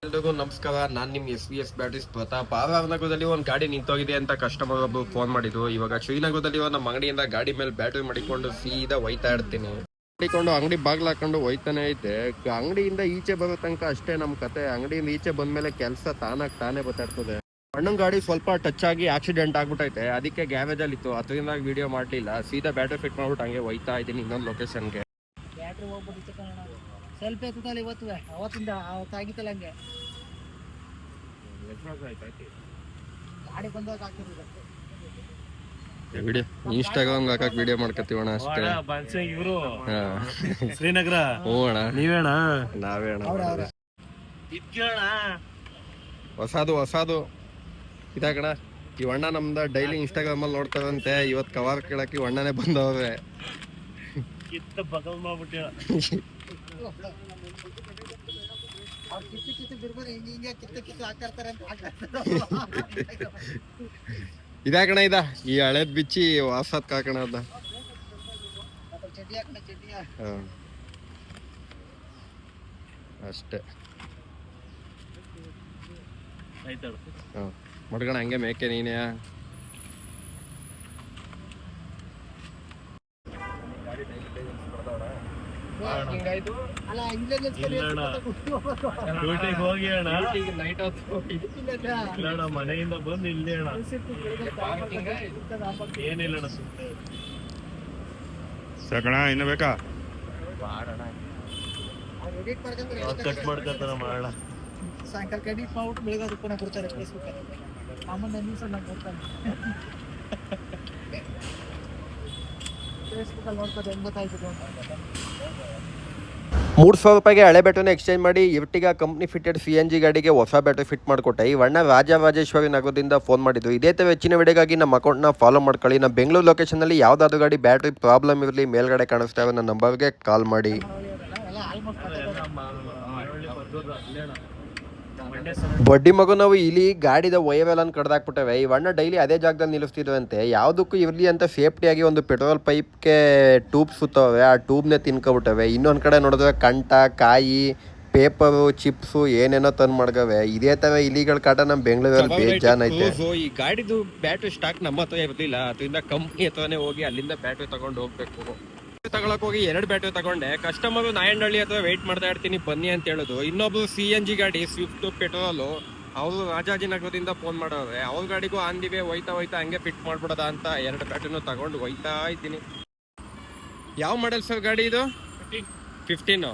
ಎಲ್ರಿಗೂ ನಮಸ್ಕಾರ. ನಾನು ನಿಮ್ಮ ಎಸ್ ಬ್ಯಾಟರೀಸ್ ಪ್ರತಾಪ್. ನಗರದಲ್ಲಿ ಒಂದು ಗಾಡಿ ನಿಂತೋಗಿದೆ ಅಂತ ಕಸ್ಟಮರ್ ಒಬ್ಬರು ಫೋನ್ ಮಾಡಿದ್ರು. ಇವಾಗ ಶ್ರೀನಗರದಲ್ಲಿ ನಮ್ಮ ಅಂಗಡಿಯಿಂದ ಗಾಡಿ ಮೇಲೆ ಬ್ಯಾಟರಿ ಮಾಡಿಕೊಂಡು ಸೀದಾ ಒಯ್ತಾ ಇರ್ತೀನಿ. ಮಾಡಿಕೊಂಡು ಅಂಗಡಿ ಬಾಗ್ಲು ಹಾಕೊಂಡು ಒಯ್ತಾನೆ ಐತೆ. ಅಂಗಡಿಯಿಂದ ಈಚೆ ಬರೋ ತನಕ ಅಷ್ಟೇ ನಮ್ಮ ಕತೆ. ಅಂಗಡಿಯಿಂದ ಈಚೆ ಬಂದ್ಮೇಲೆ ಕೆಲಸ ತಾನೇ ಬರ್ತಾ ಅಣ್ಣನ ಗಾಡಿ ಸ್ವಲ್ಪ ಟಚ್ ಆಗಿ ಆಕ್ಸಿಡೆಂಟ್ ಆಗ್ಬಿಟ್ಟೈತೆ. ಅದಕ್ಕೆ ಗ್ಯಾರೇಜ್ ಅಲ್ಲಿ ಇತ್ತು, ಅದರಿಂದ ವಿಡಿಯೋ ಮಾಡಲಿಲ್ಲ. ಸೀದಾ ಬ್ಯಾಟರಿ ಫಿಟ್ ಮಾಡ್ಬಿಟ್ಟು ಹಂಗೆ ಒಯ್ತಾ ಇದ್ದೀನಿ ಇನ್ನೊಂದು ಲೊಕೇಶನ್ಗೆ. ಬ್ಯಾಟ್ರಿ ಹೋಗ್ಬಿಟ್ಟಿತ್ತು ಕಣ, ಸ್ವಲ್ಪ ಎತ್ತಲ್ಲ ಇವತ್ತು, ಅವತ್ತಿಂದ ಅವತ್ತಾಗಿತ್ತಲ್ಲ ಹಂಗೆ ಗಾಡಿ ಬಂದಾಗ ಹಾಕಿದ್ರು. ವಿಡಿಯೋ ಇನ್ಸ್ಟಾಗ್ರಾಮ್ ಹಾಕಕ್ ವಿಡಿಯೋ ಮಾಡ್ಕತ್ತೀವಣ್ಣ ಅಷ್ಟೇ. ಇವರು ಶ್ರೀನಗರ ಹ್ಞೂ ಅಣ್ಣ. ನೀವೇಣ? ನಾವೇ ಅಣ್ಣ. ಹೊಸದು ಇದಾಗಣ. ಈ ಅಣ್ಣ ನಮ್ದ ಡೈಲಿ ಇನ್ಸ್ಟಾಗ್ರಾಮ್ ಅಲ್ಲಿ ನೋಡ್ತಾರಂತೆ. ಇವತ್ ಕವರ್ ಕೇಳಕ್ಕೆ ಅಣ್ಣನೇ ಬಂದವ್ರೆ. ಕಿತ್ತ ಬಗಲ್ ಮಾಡ್ಬಿಟ್ಟ. ಇದಾಕಣ ಇದ ಈ ಹಳೇದ್ ಬಿಚ್ಚಿ ವಾಸದ್ ಕಾಕಣ ಅದ. ಅಷ್ಟೇ ಮಡ್ಗಣ ಹಂಗೆ ಮೇಕೆ ನೀನೇ. ಹೋಗಿ ಅಣ್ಣ ಮನೆಯಿಂದ ಬಂದು ಇಲ್ಲೇ ಅಣ್ಣ ಏನಿಲ್ಲ ಅಣ್ಣ ಸುಮ್ಮನೆ ಸಾಕಣ. ಇನ್ನು ಬೇಕಾ? ಕಟ್ ಮಾಡ್ಕೊತಾರ ಮಾಡೋಣ. ಸಾಯಂಕಾಲ ಎಡಿಟ್ ಮಾಡ್ಬಿಟ್ಟು ಬೆಳಗ್ಗೆ ಅದಕ್ಕೆ ಕೊಡ್ತಾರೆ ಫೇಸ್ಬುಕ್ ಅಲ್ಲಿ. ಸಾಮಾನ್ಯ ನ್ಯೂಸ್ ಅನ್ನ ಕೊಡ್ತಾನೆ ಫೇಸ್ಬುಕ್ ಅಲ್ಲಿ ನೋಡ್ತಾರೆ ಹೆಂಗ್ ಗೊತ್ತಾಯ್ತು. 300 ರೂಪಾಯಿಗೆ ಹಳೆ ಬ್ಯಾಟರಿನ ಎಕ್ಸ್ಚೇಂಜ್ ಮಾಡಿ ಇರ್ಟಿಗಾ ಕಂಪ್ನಿ ಫಿಟೆಡ್ CNG ಗಾಡಿಗೆ ಹೊಸ ಬ್ಯಾಟರಿ ಫಿಟ್ ಮಾಡಿಕೊಟ್ಟೆ. ಈ ಅಣ್ಣ ರಾಜರಾಜೇಶ್ವರಿ ನಗರದಿಂದ ಫೋನ್ ಮಾಡಿದ್ದು. ಇದೇ ತರ ಹೆಚ್ಚಿನ ವಿಡಿಯೋಗಾಗಿ ನಮ್ಮ ಅಕೌಂಟ್ನ ಫಾಲೋ ಮಾಡ್ಕೊಳ್ಳಿ. ನಮ್ಮ ಬೆಂಗಳೂರು ಲೊಕೇಶನಲ್ಲಿ ಯಾವುದಾದ್ರು ಗಾಡಿ ಬ್ಯಾಟ್ರಿ ಪ್ರಾಬ್ಲಮ್ ಇರಲಿ ಮೇಲ್ಗಡೆ ಕಾಣಿಸ್ತಾ ಇರೋ ನನ್ನ ನಂಬರ್ಗೆ ಕಾಲ್ ಮಾಡಿ. ಬಡ್ಡಿ ಮಗು ನಾವು ಇಲ್ಲಿ ಗಾಡಿದ ವಯವೆಲ್ಲ ಕಡ್ದಾಕ್ಬಿಟ್ಟವೆ. ಈ ಅಣ್ಣ ಡೈಲಿ ಅದೇ ಜಾಗದಲ್ಲಿ ನಿಲ್ಲಿಸ್ತಿದ್ವಂತೆ. ಯಾವುದಕ್ಕೂ ಇರಲಿ ಅಂತ ಸೇಫ್ಟಿಯಾಗಿ ಒಂದು ಪೆಟ್ರೋಲ್ ಪೈಪ್ಗೆ ಟ್ಯೂಬ್ ಸುತ್ತವೆ. ಆ ಟ್ಯೂಬ್ನೇ ತಿನ್ಕೊಬಿಟ್ಟವೆ. ಇನ್ನೊಂದು ಕಡೆ ನೋಡಿದ್ರೆ ಕಂಟ, ಕಾಯಿ, ಪೇಪರು, ಚಿಪ್ಸು ಏನೇನೋ ತಂದು ಮಾಡ್ಗವೆ. ಇದೇ ತರ ಇಲಿಗಳ ಕಾಟ ನಮ್ಮ ಬೆಂಗಳೂರಲ್ಲಿ ಬೇಜಾನ್ ಐತೆ. ಈ ಗಾಡಿದು ಬ್ಯಾಟ್ರಿ ಸ್ಟಾಕ್ ನಮ್ಮ ಹತ್ರ ಇರಲಿಲ್ಲ. ಅದರಿಂದ ಕಂಪ್ನಿ ಹತ್ರನೇ ಹೋಗಿ ಅಲ್ಲಿಂದ ಬ್ಯಾಟ್ರಿ ತಗೊಂಡು ಹೋಗ್ಬೇಕು. ತಗೊಳಕ್ ಹೋಗಿ 2 ಬ್ಯಾಟ್ರಿ ತಗೊಂಡೆ. ಕಸ್ಟಮರ್ ನಾಯಂಡಹಳ್ಳಿ ಅಥವಾ ವೆಯ್ಟ್ ಮಾಡ್ತಾ ಇರ್ತೀನಿ ಬನ್ನಿ ಅಂತ ಹೇಳುದು. ಇನ್ನೊಬ್ರು CNG ಗಾಡಿ ಸ್ವಿಫ್ಟ್ ಪೆಟ್ರೋಲು, ಅವರು ರಾಜಾಜಿನಗರದಿಂದ ಫೋನ್ ಮಾಡೋರೆ. ಅವ್ರ ಗಾಡಿಗೂ ಆಂದಿವೆ ಹೋಯ್ತಾ ಹಂಗೆ ಫಿಟ್ ಮಾಡ್ಬಿಡೋದ ಅಂತ 2 ಬ್ಯಾಟ್ರಿನೂ ತಗೊಂಡು ಹೋಯ್ತಾ ಇದ್ದೀನಿ. ಯಾವ ಮಾಡೆಲ್ ಸರ್ ಗಾಡಿ ಇದು? 15.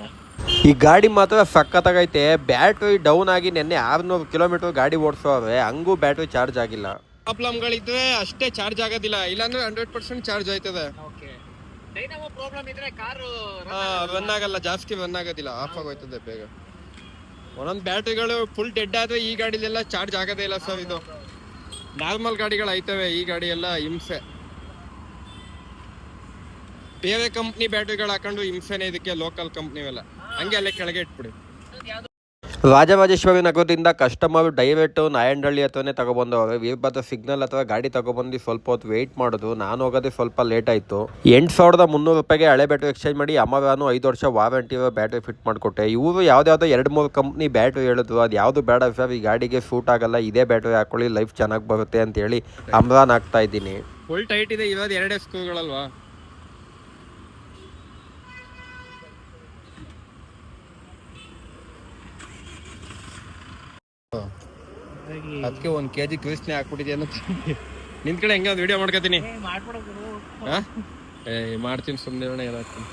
ಈ ಗಾಡಿ ಮಾತ್ರ ಸಖತ್ತಾಗೈತೆ. ಬ್ಯಾಟ್ರಿ ಡೌನ್ ಆಗಿ ನೆನ್ನೆ 600 ಕಿಲೋಮೀಟರ್ ಗಾಡಿ ಓಡಿಸೋರೆ, ಹಂಗೂ ಬ್ಯಾಟ್ರಿ ಚಾರ್ಜ್ ಆಗಿಲ್ಲ. ಪ್ರಾಬ್ಲಮ್ಗಳಿದ್ರೆ ಅಷ್ಟೇ ಚಾರ್ಜ್ ಆಗೋದಿಲ್ಲ, ಇಲ್ಲಾಂದ್ರೆ 100% ಚಾರ್ಜ್ ಆಯ್ತದೆ. ಪ್ರಾಬ್ಲಮ್ ಇದ್ರೆ ಕಾರು ರನ್ ಆಗಲ್ಲ, ಜಾಸ್ತಿ ರನ್ ಆಗೋದಿಲ್ಲ, ಆಫ್ ಆಗೋಯ್ತದೆ ಬೇಗ. ಒಂದೊಂದು ಬ್ಯಾಟ್ರಿಗಳು ಫುಲ್ ಡೆಡ್ ಆದ್ರೆ ಈ ಗಾಡಿಲೆಲ್ಲ ಚಾರ್ಜ್ ಆಗೋದೇ ಇಲ್ಲ ಸರ್. ಇದು ನಾರ್ಮಲ್ ಗಾಡಿಗಳು ಐತವೆ, ಈ ಗಾಡಿ ಎಲ್ಲ ಹಿಂಸೆ. ಬೇರೆ ಕಂಪ್ನಿ ಬ್ಯಾಟ್ರಿಗಳು ಹಾಕೊಂಡು ಹಿಂಸೆನೆ ಇದಕ್ಕೆ. ಲೋಕಲ್ ಕಂಪ್ನಿವೆಲ್ಲ ಹಂಗೆ ಅಲ್ಲೇ ಕೆಳಗೆ ಇಟ್ಬಿಡಿ. ರಾಜರಾಜೇಶ್ವರಿ ನಗರದಿಂದ ಕಸ್ಟಮರ್ ಡೈರೆಕ್ಟ್ ನಾಯಂಡಹಳ್ಳಿ ಹತ್ರನೇ ತಗೊಬಂದವರು. ವೀರಭದ್ರ ಸಿಗ್ನಲ್ ಅಥವಾ ಗಾಡಿ ತಗೊಬಂದು ಸ್ವಲ್ಪ ಹೊತ್ತು ವೆಯ್ಟ್ ಮಾಡೋದು. ನಾನು ಹೋಗೋದೇ ಸ್ವಲ್ಪ ಲೇಟ್ ಆಯಿತು. 8,300 ರೂಪಾಯಿಗೆ ಹಳೆ ಬ್ಯಾಟ್ರಿ ಎಕ್ಸ್ಚೇಂಜ್ ಮಾಡಿ ಅಮರಾನು 5 ವರ್ಷ ವಾರಂಟಿ ಬ್ಯಾಟ್ರಿ ಫಿಟ್ ಮಾಡಿಕೊಟ್ಟೆ. ಇವರು ಯಾವುದ್ಯಾವುದೋ 2-3 ಕಂಪ್ನಿ ಬ್ಯಾಟ್ರಿ ಹೇಳಿದ್ರು. ಅದು ಯಾವುದು ಬೇಡ ಸರ್, ಈ ಗಾಡಿಗೆ ಸೂಟ್ ಆಗಲ್ಲ, ಇದೇ ಬ್ಯಾಟ್ರಿ ಹಾಕೊಳ್ಳಿ, ಲೈಫ್ ಚೆನ್ನಾಗಿ ಬರುತ್ತೆ ಅಂತೇಳಿ ಅಮರಾನ್ ಹಾಕ್ತಾ ಇದ್ದೀನಿ. ಫುಲ್ ಟೈಟ್ ಇದೆ. ಇರೋದು 2 ಸ್ಕ್ರೂಗಳಲ್ವಾ. ಅದಕ್ಕೆ 1 kg ಕ್ರಿಸ್ನೆ ಹಾಕ್ಬಿಟ್ಟಿದ್ಯಾ ನಿನ್ ಕಡೆ ಹೆಂಗ ವಿಡಿಯೋ ಮಾಡ್ಕೊತೀನಿ. ಮಾಡ್ತೀನಿ ಸುಮ್ಮನೆ ಏನಾಗ್ತೀನಿ.